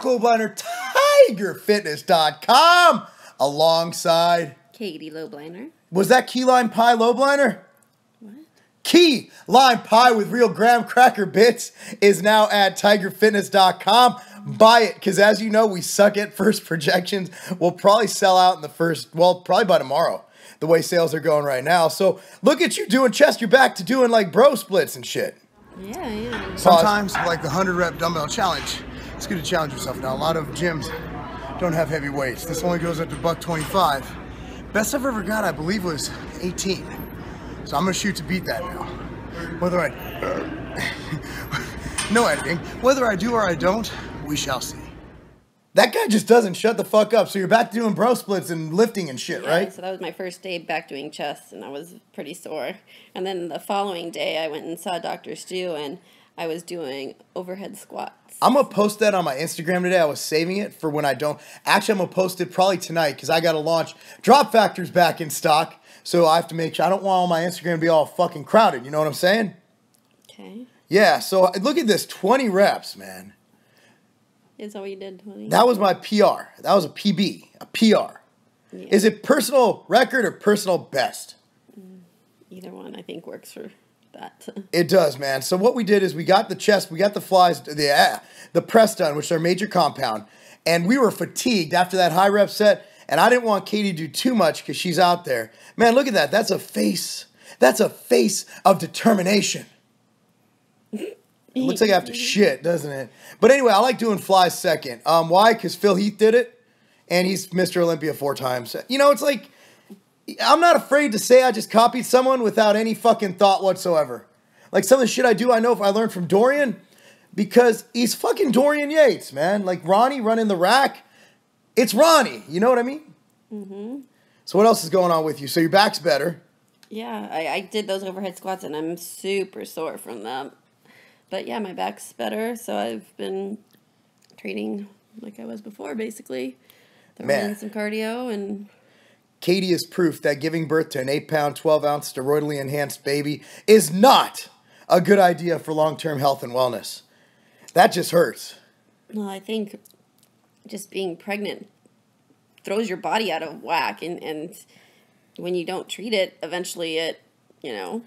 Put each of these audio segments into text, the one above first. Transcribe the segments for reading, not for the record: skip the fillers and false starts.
Lowbliner, TigerFitness.com, alongside Katie Lowbliner. Was that key lime pie Lowbliner? What? Key lime pie with real graham cracker bits is now at TigerFitness.com. Buy it, because as you know, we suck at first projections. We'll probably sell out in the first, well, probably by tomorrow, the way sales are going right now. So look at you doing chest. You're back to doing like bro splits and shit. Yeah. Sometimes, like the 100 rep dumbbell challenge, it's good to challenge yourself. Now, a lot of gyms don't have heavy weights. This only goes up to $125. Best I've ever got, I believe, was 18. So I'm gonna shoot to beat that now. Whether I, no editing. Whether I do or I don't, we shall see. That guy just doesn't shut the fuck up. So you're back to doing bro splits and lifting and shit, right? So that was my first day back doing chest, and I was pretty sore. And then the following day, I went and saw Dr. Stu, and I was doing overhead squats. I'm going to post that on my Instagram today. I was saving it for when I don't. Actually, I'm going to post it probably tonight because I got to launch. Drop Factor's back in stock. So I have to make sure. I don't want all my Instagram to be all fucking crowded. You know what I'm saying? Okay. Yeah. So look at this. 20 reps, man. Is that what you did, 20? That was my PR. That was a PB. A PR. Yeah. Is it personal record or personal best? Either one, I think, works for that. It does, man. So what we did is we got the chest, we got the flies, the press done, which are major compound, and we were fatigued after that high rep set, and I didn't want Katie to do too much because she's out there. Man, look at that. That's a face. That's a face of determination. It looks like I have to shit, doesn't it? But anyway, I like doing flies second. Why? Because Phil Heath did it, and he's Mr. Olympia 4 times. You know, it's like, I'm not afraid to say I just copied someone without any fucking thought whatsoever. Like some of the shit I do, I know if I learned from Dorian, because he's fucking Dorian Yates, man. Like Ronnie running the rack, it's Ronnie. You know what I mean? Mm-hmm. So what else is going on with you? So your back's better. Yeah, I did those overhead squats, and I'm super sore from them. But yeah, my back's better, so I've been training like I was before, basically. Throwing in some cardio and... Katie is proof that giving birth to an 8-pound, 12-ounce steroidally enhanced baby is not a good idea for long-term health and wellness. That just hurts. Well, I think just being pregnant throws your body out of whack, and when you don't treat it, eventually it, you know...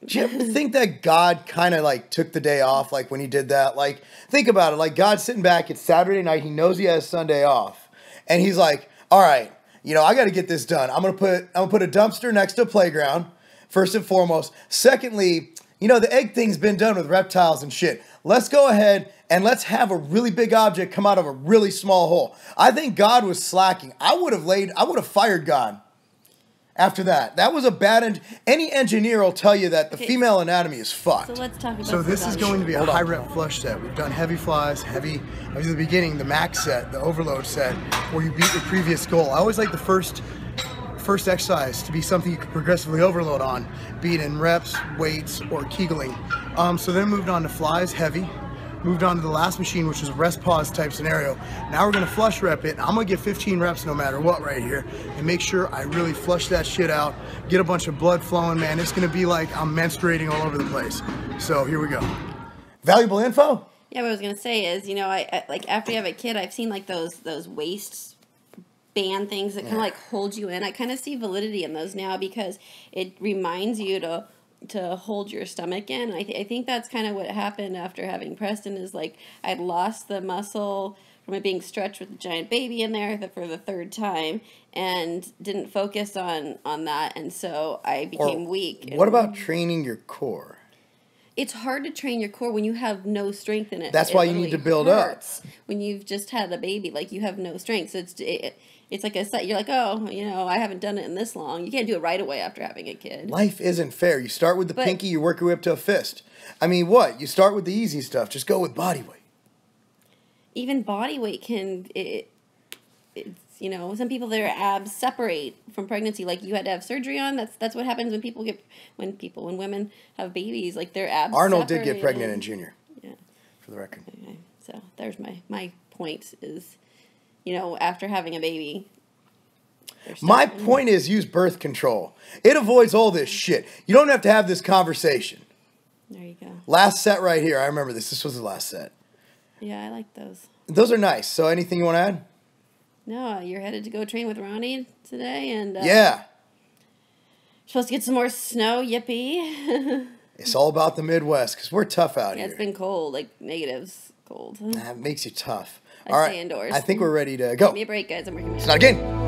Do you ever think that God kind of like took the day off, like when he did that? Like, think about it. Like God's sitting back, it's Saturday night, he knows he has Sunday off, and he's like, all right, you know, I got to get this done. I'm gonna put a dumpster next to a playground, first and foremost. Secondly, you know, the egg thing's been done with reptiles and shit. Let's go ahead and let's have a really big object come out of a really small hole. I think God was slacking. I would have fired God after that. That was a bad any engineer will tell you that the female anatomy is fucked. So let's talk about So this is going to be a high rep flush set. We've done heavy flies, heavy, at the beginning, the max set, the overload set, where you beat your previous goal. I always like the first exercise to be something you can progressively overload on, be it in reps, weights, or Kegling. So then moved on to flies, heavy. Moved on to the last machine, which was a rest pause type scenario. Now we're gonna flush rep it. I'm gonna get 15 reps no matter what right here, and make sure I really flush that shit out, get a bunch of blood flowing, man. It's gonna be like I'm menstruating all over the place. So here we go. Valuable info? Yeah, what I was gonna say is, you know, I like after you have a kid, I've seen like those waist band things that kind of like hold you in. I kind of see validity in those now because it reminds you to hold your stomach in. I think that's kind of what happened after having Preston is like I'd lost the muscle from it being stretched with a giant baby in there for the 3rd time and didn't focus on that, and so I became weak. What about training your core? It's hard to train your core when you have no strength in it. That's why you need to build up. When you've just had a baby, like you have no strength. So it's like a set. You're like, oh, you know, I haven't done it in this long. You can't do it right away after having a kid. Life isn't fair. You start with the pinky, you work your way up to a fist. I mean, what? You start with the easy stuff. Just go with body weight. Even body weight can, it's, you know, some people, their abs separate from pregnancy. Like you had to have surgery on. That's what happens when women have babies. Like their abs. Arnold did get pregnant in junior. Yeah. For the record. Okay. So there's my point is, you know, after having a baby. My point is use birth control. It avoids all this shit. You don't have to have this conversation. There you go. Last set right here. I remember this. This was the last set. Yeah, I like those. those are nice. So anything you want to add? No, you're headed to go train with Ronnie today, and Yeah. Supposed to get some more snow. Yippee! It's all about the Midwest because we're tough out Yeah, here. it's been cold, like negatives cold. That makes you tough. I All stay right, indoors. I think we're ready to go. Give me a break, guys. I'm working. It's not a game.